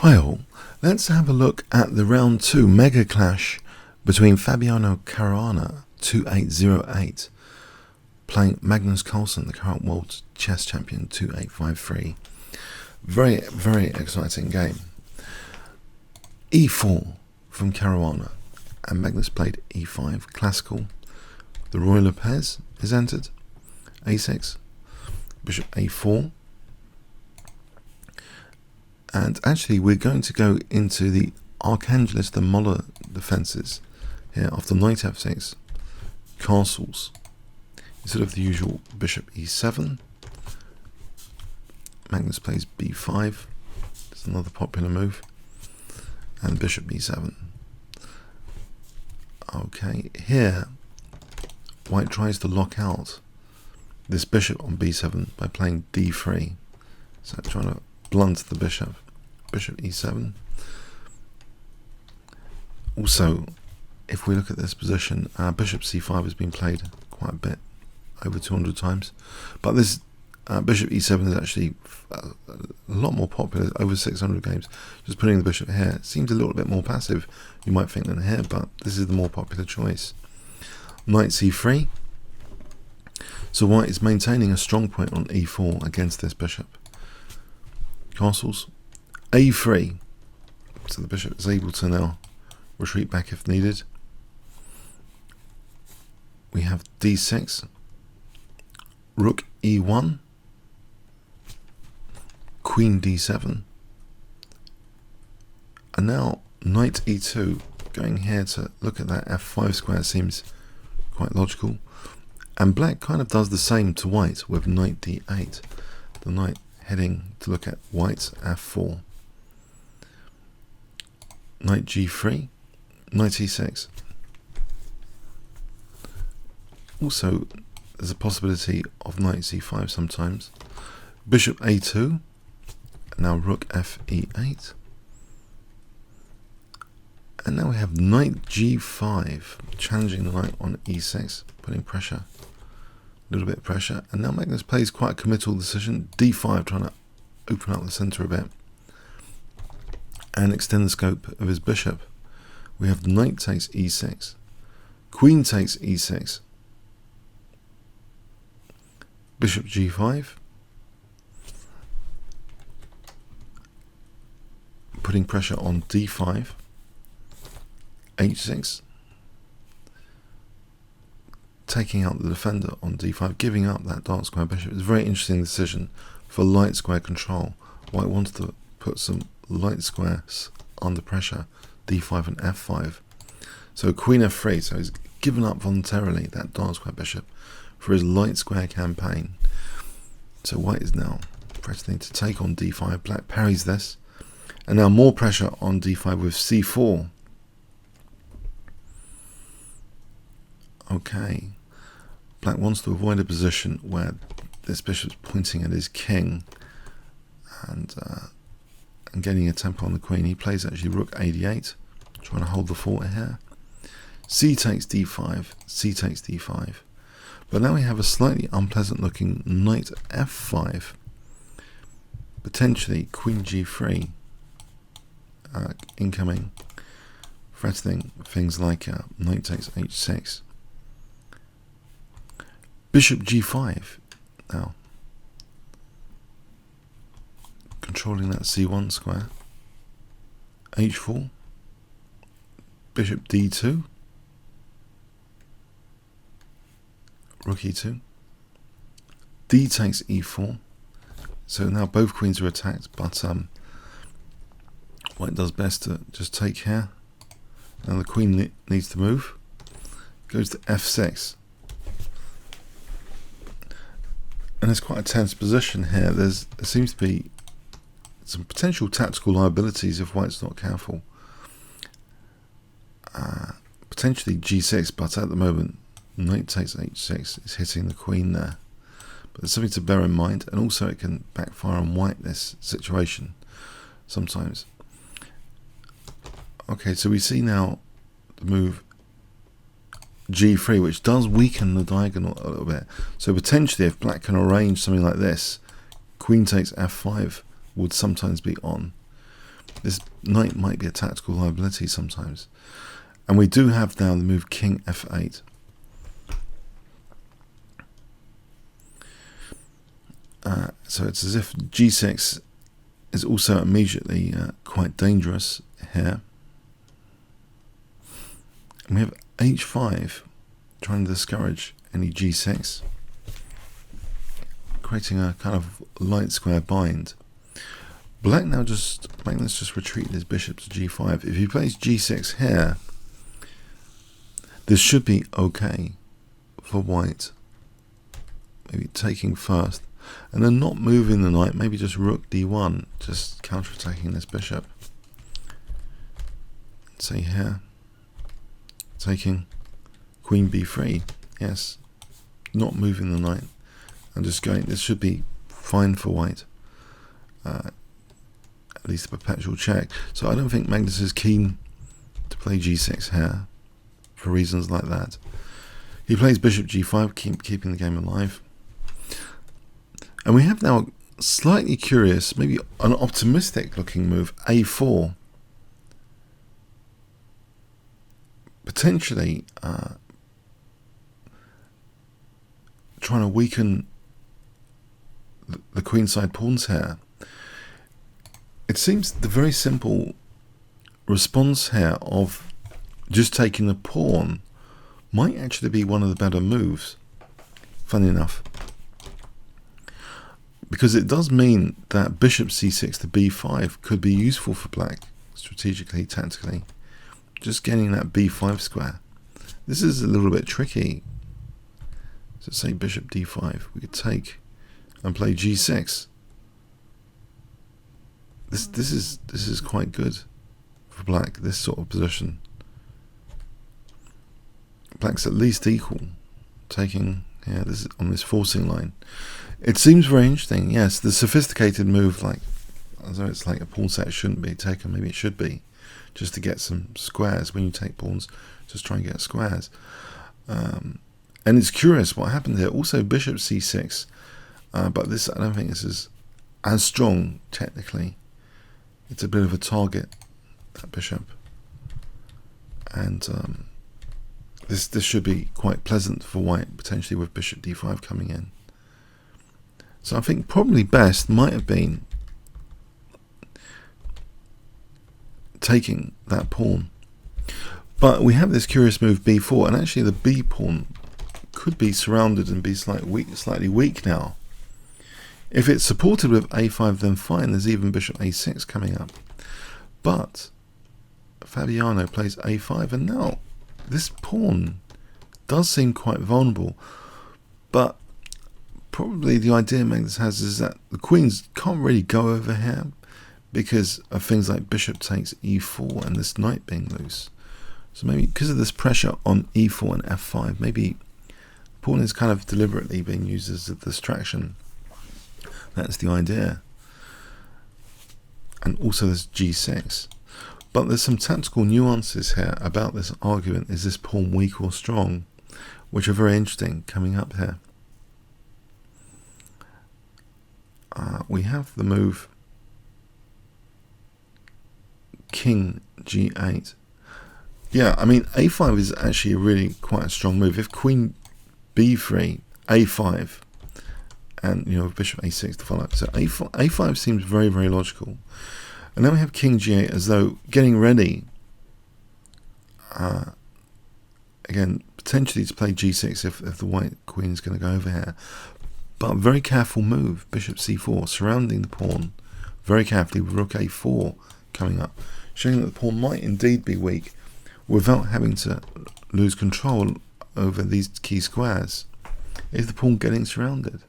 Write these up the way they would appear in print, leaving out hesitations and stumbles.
Hi all, let's have a look at the round 2 mega clash between Fabiano Caruana 2808 playing Magnus Carlsen, the current world chess champion, 2853. Very exciting game. E4 from Caruana, and Magnus played E5, classical. The Roy Lopez is entered, A6, bishop A4. And actually we're going to go into the Archangelist and Moller defences here after knight F6, castles, instead of the usual bishop E7. Magnus plays B5, it's another popular move, and bishop B7. Okay, here White tries to lock out this bishop on B7 by playing D3, so trying to blunt the bishop. Bishop E7. Also, if we look at this position, bishop C5 has been played quite a bit, over 200 times, but this bishop E7 is actually a lot more popular, over 600 games. Just putting the bishop here seems a little bit more passive, you might think, than here, but this is the more popular choice. Knight C3. So White is maintaining a strong point on E4 against this bishop. Castles, A3, so the bishop is able to now retreat back if needed. We have D6, Rook E1, Queen D7, and now Knight E2, going here to look at that F5 square seems quite logical, and Black kind of does the same to White with Knight D8, the Knight heading to look at White's F4. Knight G3, Knight E6. Also, there's a possibility of Knight C5 sometimes. Bishop A2, now Rook F8. And now we have Knight G5, challenging the Knight on E6, putting pressure. A little bit of pressure, and now Magnus plays quite a committal decision, D5, trying to open up the center a bit and extend the scope of his bishop. We have knight takes E6, queen takes E6, bishop G5, putting pressure on D5, H6, taking out the defender on D5, giving up that dark square bishop. It's a very interesting decision for light square control. White wants to put some light squares under pressure, D5 and F5. So Queen F3, so he's given up voluntarily that dark square bishop for his light square campaign. So White is now threatening to take on D5. Black parries this, and now more pressure on D5 with C4. Okay. Black wants to avoid a position where this bishop's pointing at his king and getting a tempo on the queen. He plays actually Rook A8, trying to hold the fort here. C takes D5, C takes D5. But now we have a slightly unpleasant looking Knight F5, potentially Queen G3 incoming, threatening things like Knight takes H6. Bishop G5 now, controlling that C1 square. H4, bishop D2, Rook E2, D takes E4. So now both queens are attacked, but White does best to just take here. Now the queen needs to move. Goes to F6. And it's quite a tense position here. There seems to be some potential tactical liabilities if White's not careful. Potentially G6, but at the moment Knight takes H6 is hitting the queen there. But there's something to bear in mind, and also it can backfire on White, this situation, sometimes. Okay, so we see now the move G3, which does weaken the diagonal a little bit. So potentially if Black can arrange something like this, Queen takes F5 would sometimes be on. this knight might be a tactical liability sometimes. And we do have now the move king f8. So it's as if g6 is also immediately quite dangerous here. And we have h5 trying to discourage any g6, creating a kind of light square bind. Magnus just retreated his bishop to g5. If he plays g6 here, this should be okay for white. Maybe taking first, and then not moving the knight, maybe just rook d1, just counterattacking this bishop. Say here, taking queen b3, yes, not moving the knight, and just going, this should be fine for white, at least a perpetual check. So I don't think Magnus is keen to play g6 here, for reasons like that. He plays bishop g5, keeping the game alive. And we have now a slightly curious, maybe an optimistic looking move, a4. Potentially trying to weaken the queenside pawns here. It seems the very simple response here of just taking the pawn might actually be one of the better moves, funny enough. Because it does mean that bishop c6 to b5 could be useful for black, strategically, tactically. Just getting that b5 square. This is a little bit tricky. So say bishop d5, we could take and play g6. This is quite good for black, this sort of position. Black's at least equal, taking this is on this forcing line. It seems very interesting. Yes, the sophisticated move, like as though it's like a pawn set shouldn't be taken, maybe it should be, just to get some squares. When you take pawns, just try and get squares. And it's curious what happened here. Also bishop c6, but this, I don't think this is as strong technically. It's a bit of a target, that bishop, and this should be quite pleasant for white, potentially with bishop d5 coming in. So I think probably best might have been taking that pawn. But we have this curious move b4, and actually the b pawn could be surrounded and be slightly weak now. If it's supported with a5, then fine, there's even bishop a6 coming up. But Fabiano plays a5, and now this pawn does seem quite vulnerable. But probably the idea Magnus has is that the queens can't really go over here because of things like bishop takes e4 and this knight being loose. So maybe because of this pressure on e4 and f5, maybe the pawn is kind of deliberately being used as a distraction. That's the idea. And also there's g6. But there's some tactical nuances here about this argument. Is this pawn weak or strong? Which are very interesting coming up here. We have the move king g8. Yeah, I mean a5 is actually really quite a strong move. If queen b3, a5, and bishop a6 to follow. So a5 seems very, very logical. And then we have king g8 as though getting ready, again, potentially to play g6 if the white queen is going to go over here. But a very careful move, bishop c4, surrounding the pawn very carefully with rook a4 coming up, showing that the pawn might indeed be weak without having to lose control over these key squares. Is the pawn getting surrounded?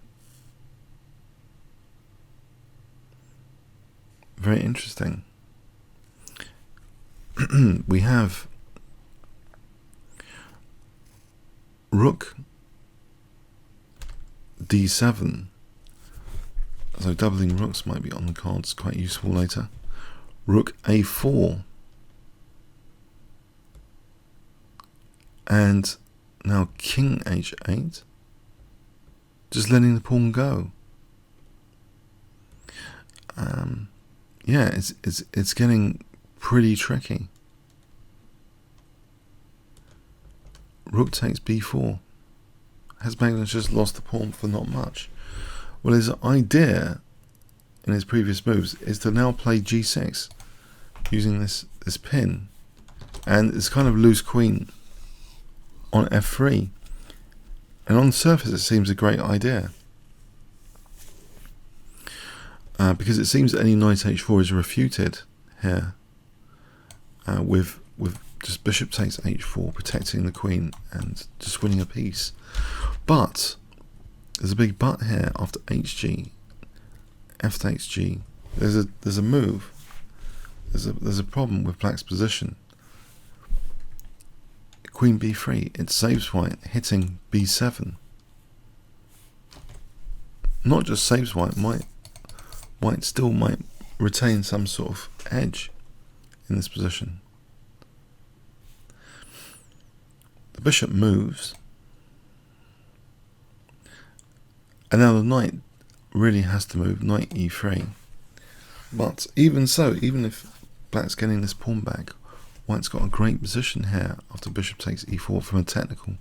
Very interesting. We have rook d7. So doubling rooks might be on the cards, quite useful later. Rook a4. And now king h8. Just letting the pawn go. yeah, it's getting pretty tricky. Rook takes b4. Has Magnus just lost the pawn for not much? Well, his idea in his previous moves is to now play g6 using this pin, and it's kind of loose queen on f3, and on the surface it seems a great idea, because it seems that any knight h4 is refuted here with just bishop takes h4, protecting the queen and just winning a piece. But there's a big but here. After hg, f takes g, there's a move. There's a problem with black's position. Queen b3, it saves white, hitting b7. Not just saves white, white still might retain some sort of edge in this position. The bishop moves, and now the knight really has to move, knight e3. But even so, even if black's getting this pawn back, white's got a great position here after bishop takes e4 from a technical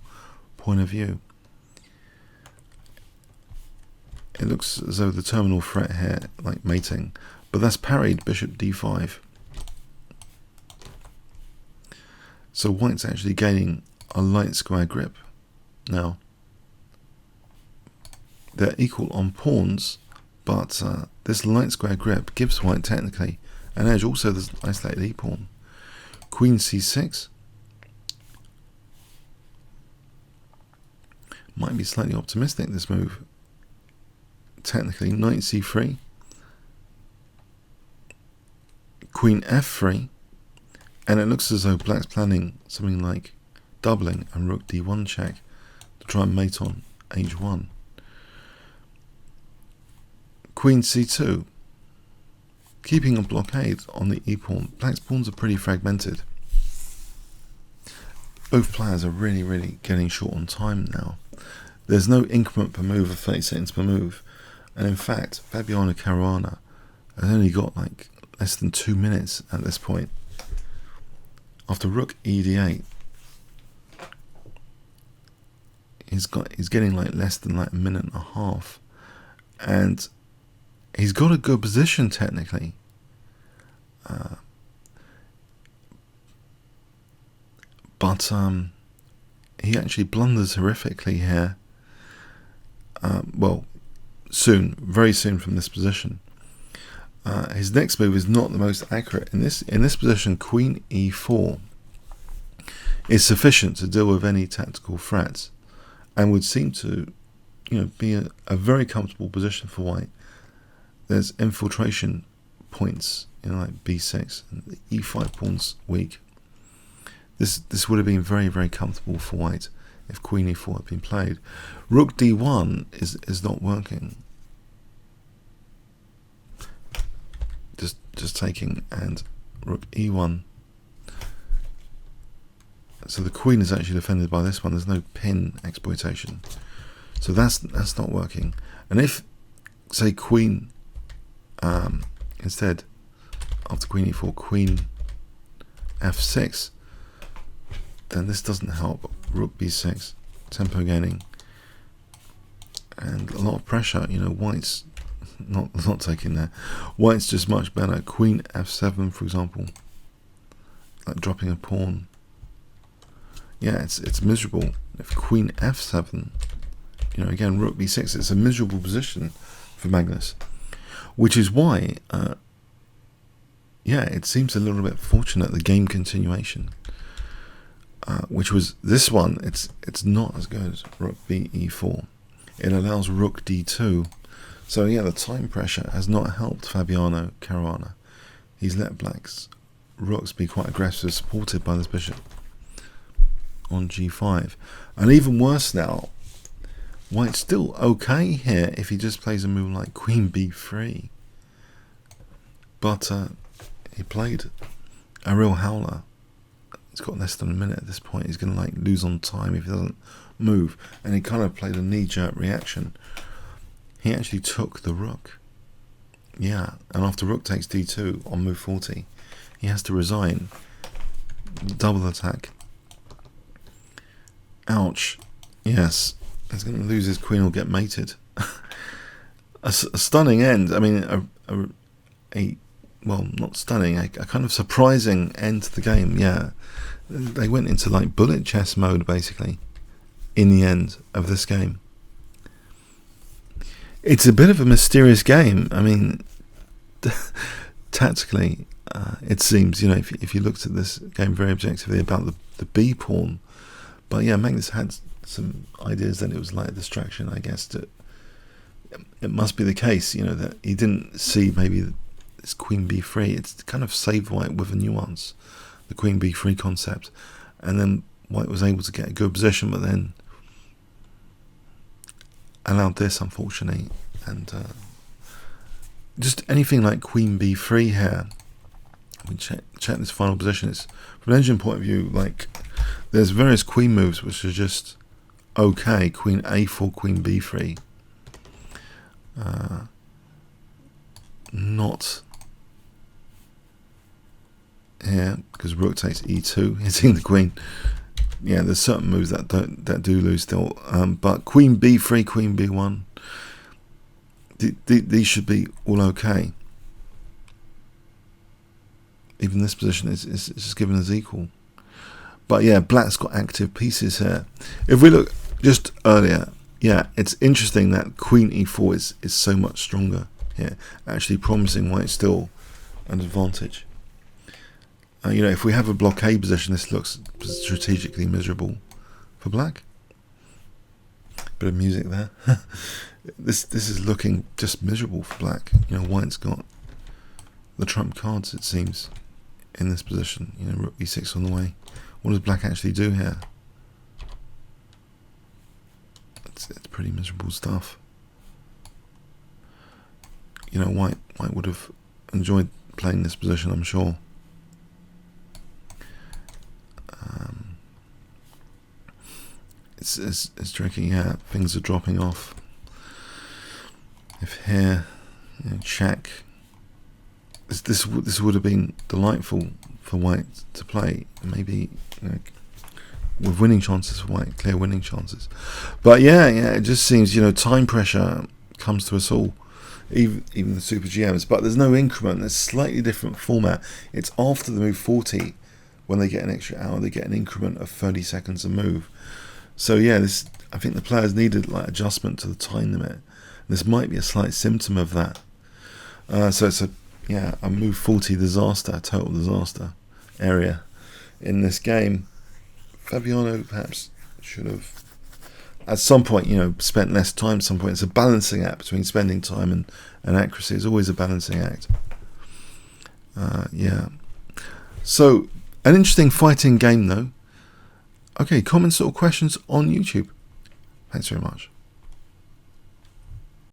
point of view. It looks as though the terminal threat here, like mating, but that's parried bishop d5. So white's actually gaining a light square grip now. They're equal on pawns, but this light square grip gives white technically an edge. Also, there's an isolated e-pawn. Queen c6 might be slightly optimistic, this move. Technically, knight c3, queen f3, and it looks as though black's planning something like doubling and rook d1 check to try and mate on h1. Queen c2, keeping a blockade on the e-pawn. Black's pawns are pretty fragmented. Both players are really getting short on time now. There's no increment per move of 30 seconds per move, and in fact Fabiano Caruana has only got like less than 2 minutes at this point. After rook ed8, he's getting like less than like a minute and a half, and he's got a good position technically, but he actually blunders horrifically here. Well, soon, very soon from this position. His next move is not the most accurate. In this position, queen e4 is sufficient to deal with any tactical threats, and would seem to, be a very comfortable position for white. There's infiltration points, like b6, and the e5 pawn's weak. This would have been very comfortable for white if queen e4 had been played. Rook d1 is not working. Just taking, and rook e1. So the queen is actually defended by this one. There's no pin exploitation, so that's not working. And if, say, queen instead, after queen e4, queen f6, then this doesn't help. Rook b6, tempo gaining, and a lot of pressure. White's not taking there. White's just much better. Queen f7, for example, like dropping a pawn. Yeah, it's miserable. If queen f7, again, rook b6, it's a miserable position for Magnus, which is why, it seems a little bit fortunate, the game continuation, which was this one. It's not as good as rook b e4. It allows rook d2. So yeah, the time pressure has not helped Fabiano Caruana. He's let black's rooks be quite aggressive, supported by this bishop on g5. And even worse now, white's still okay here if he just plays a move like queen b3. But he played a real howler. He's got less than a minute at this point. He's going to lose on time if he doesn't move. And he kind of played a knee-jerk reaction. He actually took the rook. yeah, and after rook takes d2 on move 40, he has to resign. Double attack. Ouch. Yes, he's going to lose his queen or get mated. a stunning end. I mean, well, not stunning, a kind of surprising end to the game. Yeah, they went into like bullet chess mode basically in the end of this game. It's a bit of a mysterious game. I mean, tactically, it seems, you know, if you looked at this game very objectively about the B pawn, but yeah, Magnus had some ideas that it was like a distraction. I guess that it must be the case, you know, that he didn't see maybe this queen b3. It's kind of saved white with a nuance, the queen b3 concept, and then white was able to get a good position, but then allowed this, unfortunately. And just anything like queen b3 here, we check this final position. It's from an engine point of view, like there's various queen moves which are just okay. Queen a4, queen b3, not here because rook takes e2, hitting the queen. Yeah, there's certain moves that do lose still, but queen b3, queen b1, these should be all okay. Even this position is just given as equal. But yeah, black's got active pieces here. If we look just earlier, yeah, it's interesting that queen e4 is so much stronger here, actually promising white still an advantage. You know, if we have a blockade position, this looks strategically miserable for black. Bit of music there. This is looking just miserable for black. You know, white's got the trump cards, it seems, in this position. You know, rook e6 on the way. What does black actually do here? It's pretty miserable stuff. You know, white would have enjoyed playing this position, I'm sure. It's tricky. Yeah, things are dropping off. If here, you know, check. This would have been delightful for white to play. Maybe, you know, with winning chances for white, clear winning chances. But yeah, it just seems, you know, time pressure comes to us all, even the super GMs. But there's no increment. There's a slightly different format. It's after the move 40 when they get an extra hour. They get an increment of 30 seconds a move. So yeah, I think the players needed like adjustment to the time limit. This might be a slight symptom of that. So it's a move 40 disaster, total disaster area in this game. Fabiano perhaps should have, at some point, you know, spent less time. At some point, it's a balancing act between spending time and accuracy. It's always a balancing act. Yeah. So an interesting fighting game, though. Okay, comments or questions on YouTube. Thanks very much.